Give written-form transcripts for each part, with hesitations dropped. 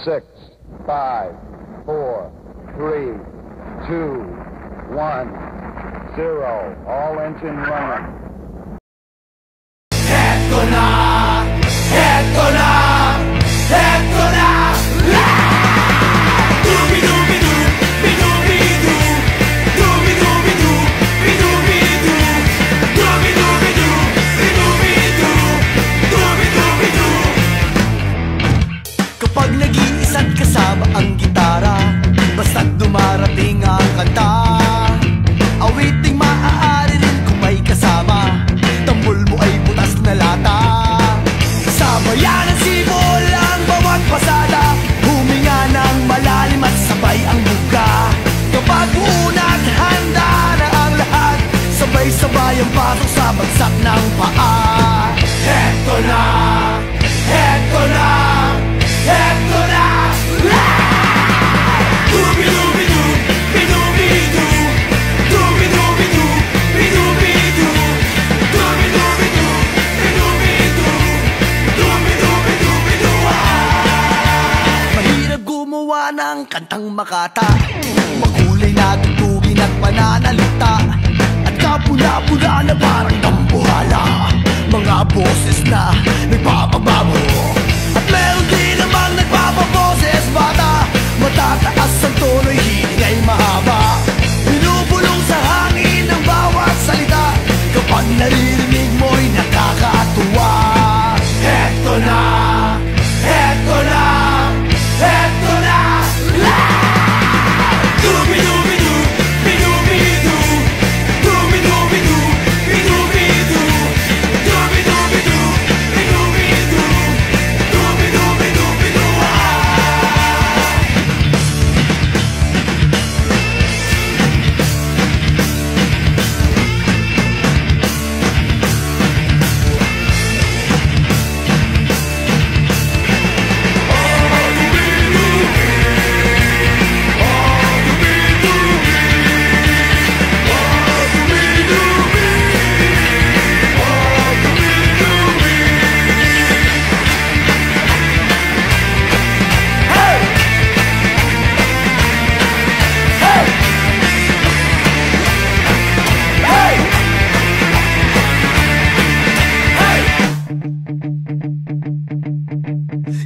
6, 5, 4, 3, 2, 1, 0. All engine running. Eto na! Eto na! Eto na! Dubi-dubi-du, bidubi-du, dubi-dubi-du, bidubi-du, dubi-dubi-du, bidubi-du, dubi-dubi-du. Kapag nag-iisa't kasama ang gitara, basta't dumarating ang kanta, awiting maaari rin kung may kasama, tambol mo ay butas na lata. Sabayan ang sibol ang bawat pasada, huminga ng malalim at sabay ang buka. Kapag unat, handa na ang lahat, sabay-sabay ang pasok sa bagsak ng paa. Eto na! Eto na! Eto na! Dubi-dubi-du, bidubi-du, dubi-dubi-du, bidubi-du, dubi-dubi-du, bidubi-du, dubi-dubi-du-bidu. Mahirap gumawa ng kantang makata, makulay na tugtugin at pananalita, at kapula-pula na parang dambuhala, mga boses na nagpapabago. At meron din namang nagpapaboses bata, matataas ang tono'y hiling ay mahaba, binubulong sa hangin ang bawat salita, kapag naririnig mo'y nakakatuwa. Eto na! Eto na! Eto na! Dubi-dubi-du, bidubi-du, dubi-dubi-du, bidubi-du, dubi-dubi-du, bidubi-du, dubi-dubi-du-bidu.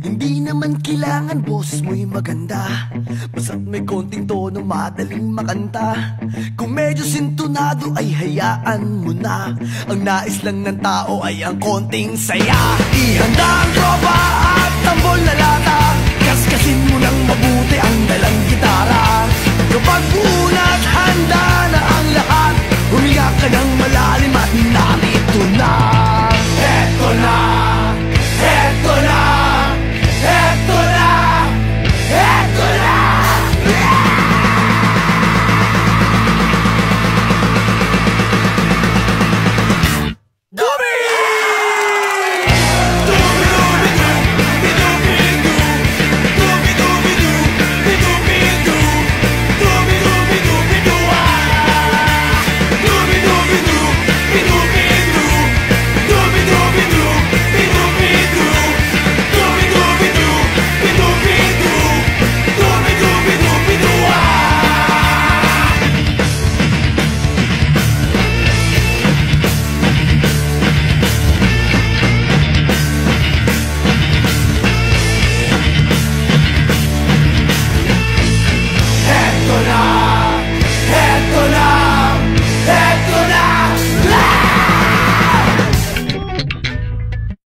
Hindi naman kailangan boses mo'y maganda, basta't may konting tono madaling makanta. Kung medyo sintonado ay hayaan mo na, ang nais lang ng tao ay ang konting saya. Ihanda ang tropa at tambol na